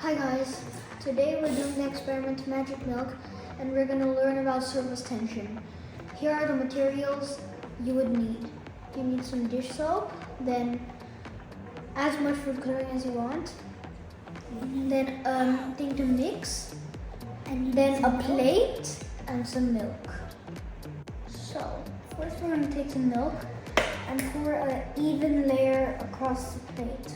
Hi guys, today we're doing the experiment Magic Milk and we're going to learn about surface tension. Here are the materials you would need. You need some dish soap, then as much food coloring as you want, then thing to mix, and then a plate and some milk. So first we're going to take some milk and pour an even layer across the plate.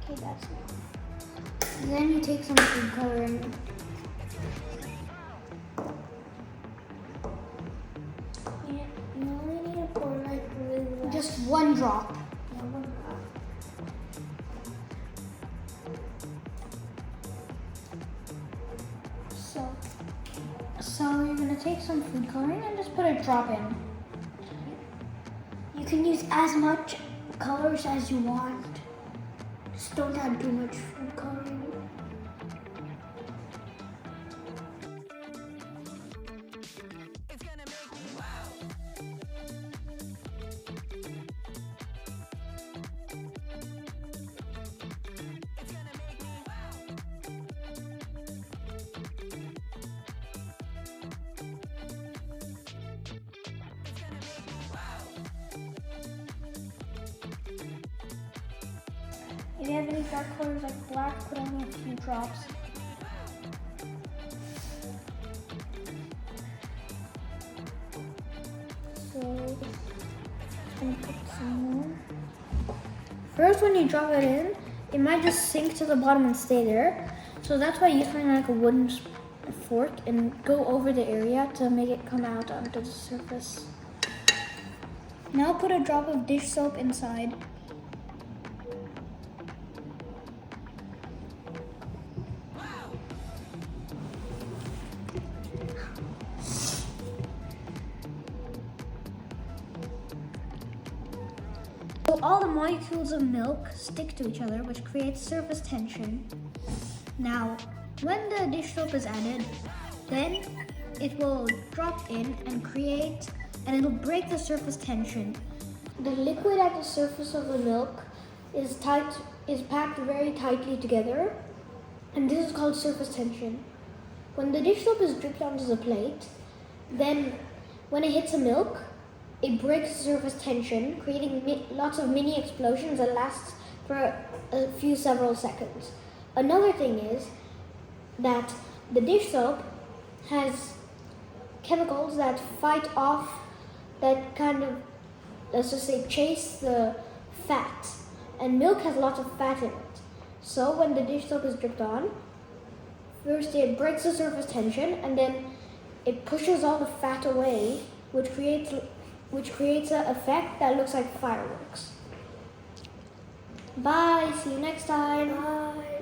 Okay, that's it. And then you take some food coloring. You only need to pour like really less. Just one drop. Yeah, one drop. So you're gonna take some food coloring and just put a drop in. You can use as much colors as you want. Just don't add too much food coloring. If you have any dark colors like black, put only a few drops. So, I'm gonna put some more. First, when you drop it in, it might just sink to the bottom and stay there. So that's why you find like a wooden fork and go over the area to make it come out onto the surface. Now put a drop of dish soap inside. So all the molecules of milk stick to each other, which creates surface tension. Now, when the dish soap is added, then it will drop in and it'll break the surface tension. The liquid at the surface of the milk is packed very tightly together, and this is called surface tension. When the dish soap is dripped onto the plate, then when it hits the milk, it breaks the surface tension, creating lots of mini explosions that last for several seconds. Another thing is that the dish soap has chemicals that fight off, that kind of, let's just say, chase the fat. And milk has lots of fat in it. So when the dish soap is dripped on, first it breaks the surface tension and then it pushes all the fat away, which creates an effect that looks like fireworks. Bye, see you next time. Bye.